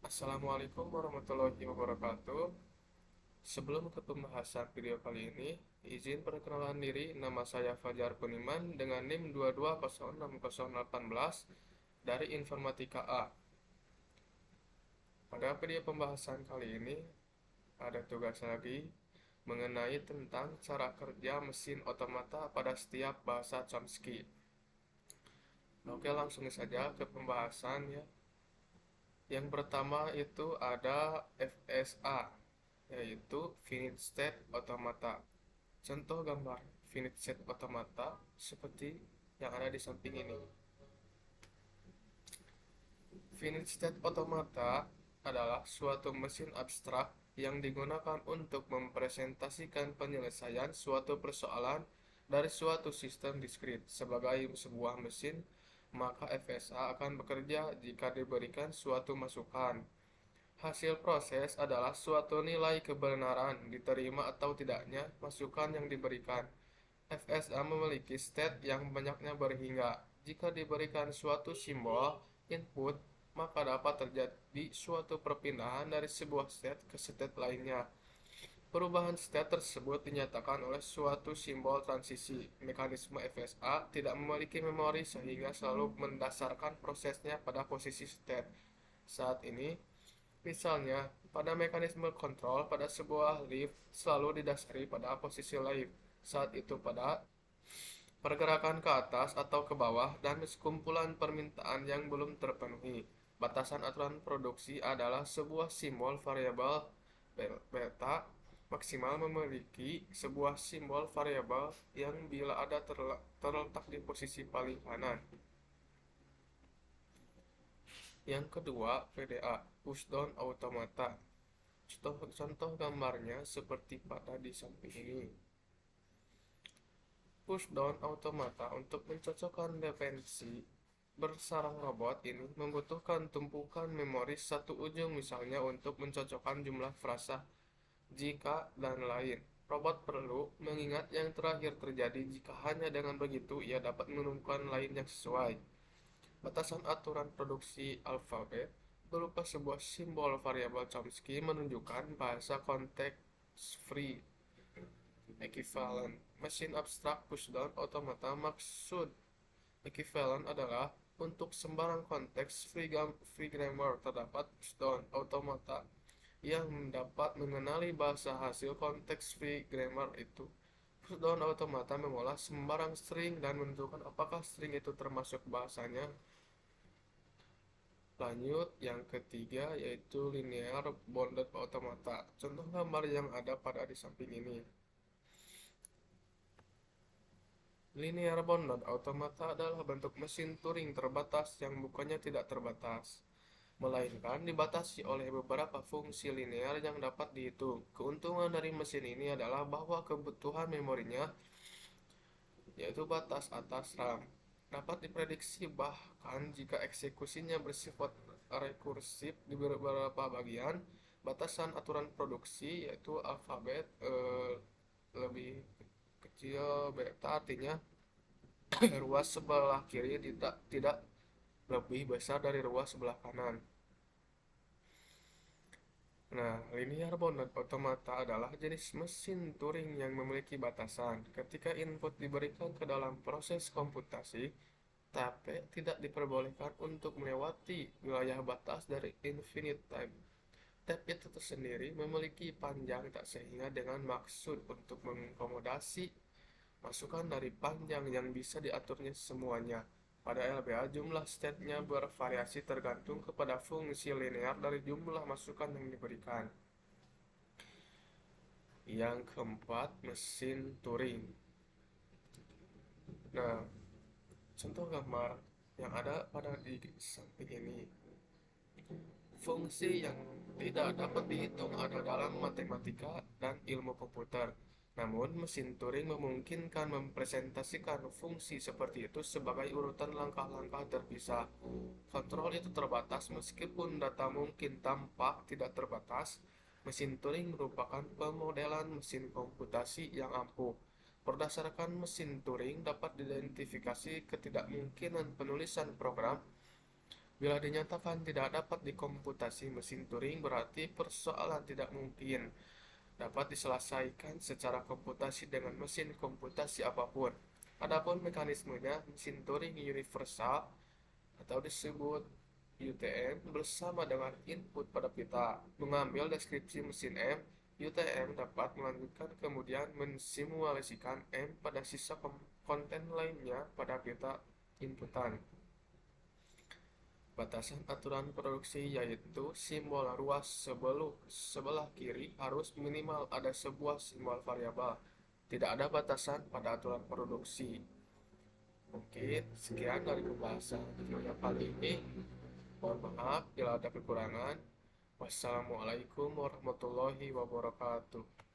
Assalamualaikum warahmatullahi wabarakatuh. Sebelum ke pembahasan video kali ini, izin perkenalan diri. Nama saya Fajar Kuniman dengan NIM 2206018 dari Informatika A. Pada video pembahasan kali ini, ada tugas lagi mengenai tentang cara kerja mesin otomata pada setiap bahasa Chomsky. Oke, langsung saja ke pembahasan ya. Yang pertama itu ada FSA, yaitu Finite State Automata. Contoh gambar Finite State Automata seperti yang ada di samping ini. Finite State Automata adalah suatu mesin abstrak yang digunakan untuk mempresentasikan penyelesaian suatu persoalan dari suatu sistem diskrit sebagai sebuah mesin. Maka FSA akan bekerja jika diberikan suatu masukan. Hasil proses adalah suatu nilai kebenaran diterima atau tidaknya masukan yang diberikan. FSA memiliki state yang banyaknya berhingga. Jika diberikan suatu simbol input, maka dapat terjadi suatu perpindahan dari sebuah state ke state lainnya. Perubahan state tersebut dinyatakan oleh suatu simbol transisi. Mekanisme FSA tidak memiliki memori sehingga selalu mendasarkan prosesnya pada posisi state. Saat ini, misalnya, pada mekanisme kontrol pada sebuah lift selalu didasari pada posisi lift. Saat itu pada pergerakan ke atas atau ke bawah dan sekumpulan permintaan yang belum terpenuhi. Batasan aturan produksi adalah sebuah simbol variabel beta maksimal memiliki sebuah simbol variabel yang bila ada terletak di posisi paling kanan. Yang kedua, PDA, push down automata. Contoh gambarnya seperti pada di samping ini. Push down automata untuk mencocokkan dependensi bersarang robot ini membutuhkan tumpukan memori satu ujung, misalnya untuk mencocokkan jumlah frasa, jika, dan lain. Robot perlu mengingat yang terakhir terjadi. Jika hanya dengan begitu ia dapat menemukan lain yang sesuai. Batasan aturan produksi alfabet berupa sebuah simbol variabel Chomsky menunjukkan bahasa konteks free equivalent. Mesin abstrak pushdown automata maksud equivalent adalah untuk sembarang konteks free grammar terdapat pushdown automata yang dapat mengenali bahasa hasil konteks free grammar itu. Pushdown automata mengolah sembarang string dan menentukan apakah string itu termasuk bahasanya. Lanjut, yang ketiga yaitu linear bounded automata. Contoh gambar yang ada pada di samping ini. Linear bounded automata adalah bentuk mesin Turing terbatas yang bukannya tidak terbatas, melainkan dibatasi oleh beberapa fungsi linear yang dapat dihitung. Keuntungan dari mesin ini adalah bahwa kebutuhan memorinya, yaitu batas atas RAM, dapat diprediksi bahkan jika eksekusinya bersifat rekursif di beberapa bagian. Batasan aturan produksi yaitu alfabet lebih kecil beta artinya ruas sebelah kiri tidak lebih besar dari ruas sebelah kanan. Nah, linear bounded automata adalah jenis mesin Turing yang memiliki batasan. Ketika input diberikan ke dalam proses komputasi, tapi tidak diperbolehkan untuk melewati wilayah batas dari infinite time. Tab itu tersendiri memiliki panjang tak sehingga dengan maksud untuk mengakomodasi masukan dari panjang yang bisa diaturnya semuanya. Pada LBA, jumlah state-nya bervariasi tergantung kepada fungsi linear dari jumlah masukan yang diberikan. Yang keempat, mesin Turing. Nah, contoh gambar yang ada pada di samping ini. Fungsi yang tidak dapat dihitung ada dalam matematika dan ilmu komputer. Namun, mesin Turing memungkinkan mempresentasikan fungsi seperti itu sebagai urutan langkah-langkah terpisah. Kontrol itu terbatas meskipun data mungkin tampak tidak terbatas. Mesin Turing merupakan pemodelan mesin komputasi yang ampuh. Berdasarkan mesin Turing dapat diidentifikasi ketidakmungkinan penulisan program Bila dinyatakan tidak dapat dikomputasi mesin Turing, berarti persoalan tidak mungkin dapat diselesaikan secara komputasi dengan mesin komputasi apapun. Adapun mekanismenya, mesin Turing universal atau disebut UTM bersama dengan input pada pita. Mengambil deskripsi mesin M, UTM dapat melanjutkan kemudian mensimulasikan M pada sisa konten lainnya pada pita inputan. Batasan aturan produksi yaitu simbol ruas sebelah kiri harus minimal ada sebuah simbol variabel. Tidak ada batasan pada aturan produksi. Mungkin sekian dari pembahasan video kali ini. Mohon maaf bila ada kekurangan. Wassalamualaikum warahmatullahi wabarakatuh.